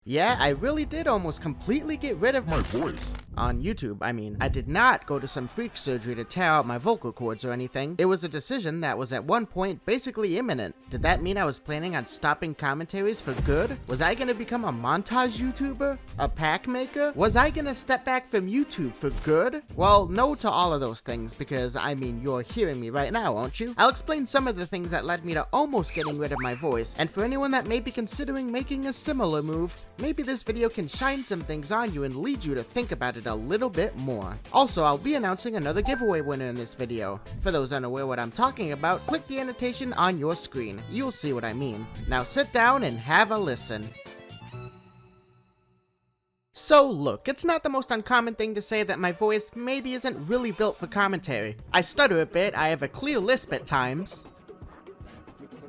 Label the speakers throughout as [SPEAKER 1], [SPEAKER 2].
[SPEAKER 1] Yeah, I really did almost completely get rid of
[SPEAKER 2] my voice.
[SPEAKER 1] On YouTube, I mean. I did not go to some freak surgery to tear out my vocal cords or anything. It was a decision that was at one point basically imminent. Did that mean I was planning on stopping commentaries for good? Was I gonna become a montage YouTuber? A pack maker? Was I gonna step back from YouTube for good? Well, no to all of those things, because I mean, you're hearing me right now, aren't you? I'll explain some of the things that led me to almost getting rid of my voice, and for anyone that may be considering making a similar move, maybe this video can shine some things on you and lead you to think about it a little bit more. Also, I'll be announcing another giveaway winner in this video. For those unaware what I'm talking about, click the annotation on your screen. You'll see what I mean. Now sit down and have a listen. So look, it's not the most uncommon thing to say that my voice maybe isn't really built for commentary. I stutter a bit, I have a clear lisp at times.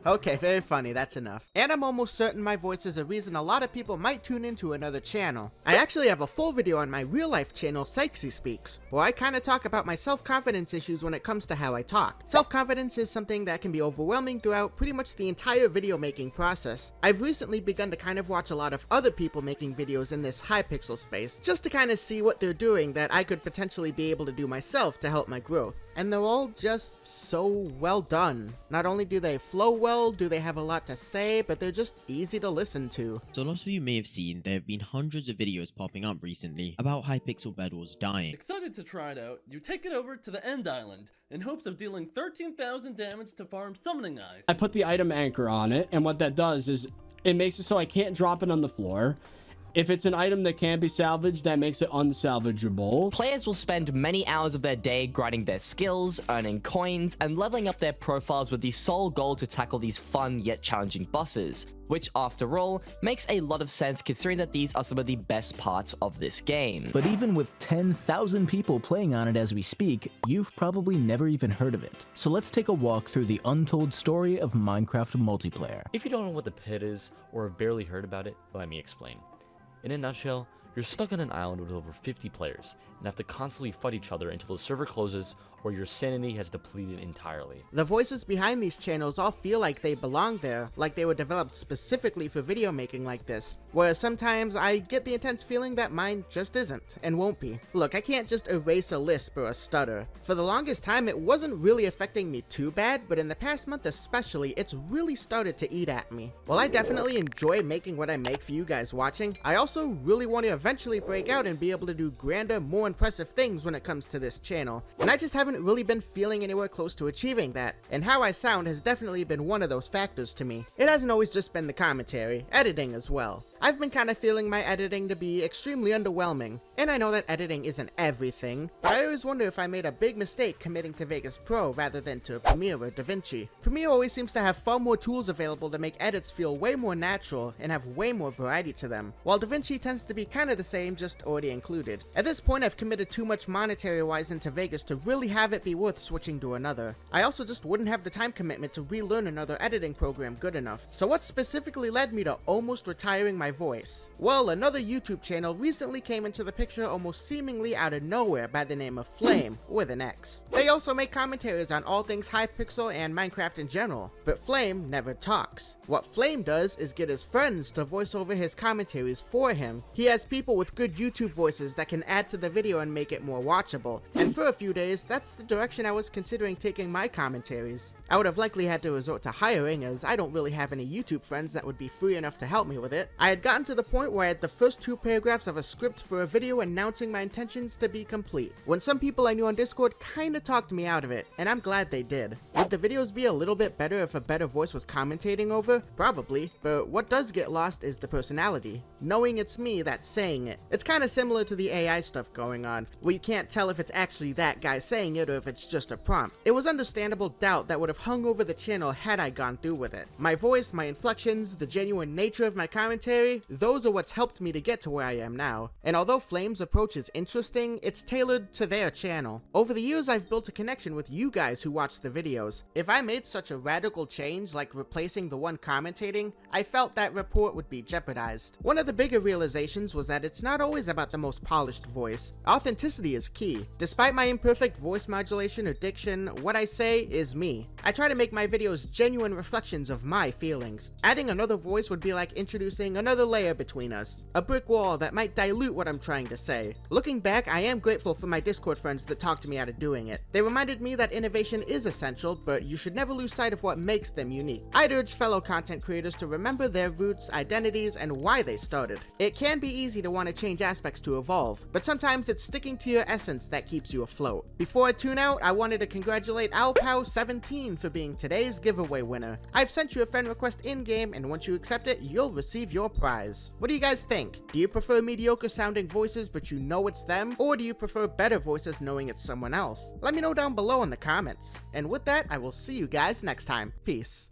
[SPEAKER 1] Okay, very funny, that's enough. And I'm almost certain my voice is a reason a lot of people might tune into another channel. I actually have a full video on my real life channel, Sykesy Speaks, where I kinda talk about my self-confidence issues when it comes to how I talk. Self-confidence is something that can be overwhelming throughout pretty much the entire video making process. I've recently begun to kind of watch a lot of other people making videos in this Hypixel space, just to kind of see what they're doing that I could potentially be able to do myself to help my growth. And they're all just so well done. Not only do they flow well, do they have a lot to say, but they're just easy to listen to.
[SPEAKER 3] So lots of you may have seen there have been hundreds of videos popping up recently about Hypixel Bed Wars dying.
[SPEAKER 4] Excited to try it out, you take it over to the end island in hopes of dealing 13,000 damage to farm summoning eyes.
[SPEAKER 5] I put the item anchor on it, and what that does is it makes it so I can't drop it on the floor. If it's an item that can be salvaged, that makes it unsalvageable.
[SPEAKER 6] Players will spend many hours of their day grinding their skills, earning coins, and leveling up their profiles with the sole goal to tackle these fun yet challenging bosses, which after all, makes a lot of sense considering that these are some of the best parts of this game.
[SPEAKER 7] But even with 10,000 people playing on it as we speak, you've probably never even heard of it. So let's take a walk through the untold story of Minecraft multiplayer.
[SPEAKER 8] If you don't know what the pit is, or have barely heard about it, let me explain. In a nutshell, you're stuck on an island with over 50 players, and have to constantly fight each other until the server closes or your sanity has depleted entirely.
[SPEAKER 1] The voices behind these channels all feel like they belong there, like they were developed specifically for video making like this, whereas sometimes I get the intense feeling that mine just isn't, and won't be. Look, I can't just erase a lisp or a stutter. For the longest time, it wasn't really affecting me too bad, but in the past month especially, it's really started to eat at me. While I definitely enjoy making what I make for you guys watching, I also really want to eventually break out and be able to do grander, more impressive things when it comes to this channel, and I just haven't really been feeling anywhere close to achieving that, and how I sound has definitely been one of those factors to me. It hasn't always just been the commentary, editing as well. I've been kind of feeling my editing to be extremely underwhelming, and I know that editing isn't everything, but I always wonder if I made a big mistake committing to Vegas Pro rather than to Premiere or DaVinci. Premiere always seems to have far more tools available to make edits feel way more natural and have way more variety to them, while DaVinci tends to be kind of the same, just already included. At this point, I've committed too much monetary-wise into Vegas to really have it be worth switching to another. I also just wouldn't have the time commitment to relearn another editing program good enough. So what specifically led me to almost retiring my voice? Well, another YouTube channel recently came into the picture almost seemingly out of nowhere by the name of Flame, with an X. They also make commentaries on all things Hypixel and Minecraft in general, but Flame never talks. What Flame does is get his friends to voice over his commentaries for him. He has people with good YouTube voices that can add to the video and make it more watchable, and for a few days, that's the direction I was considering taking my commentaries. I would have likely had to resort to hiring, as I don't really have any YouTube friends that would be free enough to help me with it. I had gotten to the point where I had the first 2 paragraphs of a script for a video announcing my intentions to be complete, when some people I knew on Discord kinda talked me out of it, and I'm glad they did. Would the videos be a little bit better if a better voice was commentating over? Probably, but what does get lost is the personality. Knowing it's me that's saying it. It's kinda similar to the AI stuff going on, where you can't tell if it's actually that guy saying it or if it's just a prompt. It was understandable doubt that would have hung over the channel had I gone through with it. My voice, my inflections, the genuine nature of my commentary, those are what's helped me to get to where I am now. And although Flame's approach is interesting, it's tailored to their channel. Over the years, I've built a connection with you guys who watch the videos. If I made such a radical change, like replacing the one commentating, I felt that rapport would be jeopardized. One of the bigger realizations was that it's not always about the most polished voice. Authenticity is key. Despite my imperfect voice modulation or diction, what I say is me. I try to make my videos genuine reflections of my feelings. Adding another voice would be like introducing another another layer between us, a brick wall that might dilute what I'm trying to say. Looking back, I am grateful for my Discord friends that talked me out of doing it. They reminded me that innovation is essential, but you should never lose sight of what makes them unique. I'd urge fellow content creators to remember their roots, identities, and why they started. It can be easy to want to change aspects to evolve, but sometimes it's sticking to your essence that keeps you afloat. Before I tune out, I wanted to congratulate OwlCow17 for being today's giveaway winner. I've sent you a friend request in-game, and once you accept it, you'll receive your prize. What do you guys think? Do you prefer mediocre sounding voices but you know it's them? Or do you prefer better voices knowing it's someone else? Let me know down below in the comments. And with that, I will see you guys next time. Peace.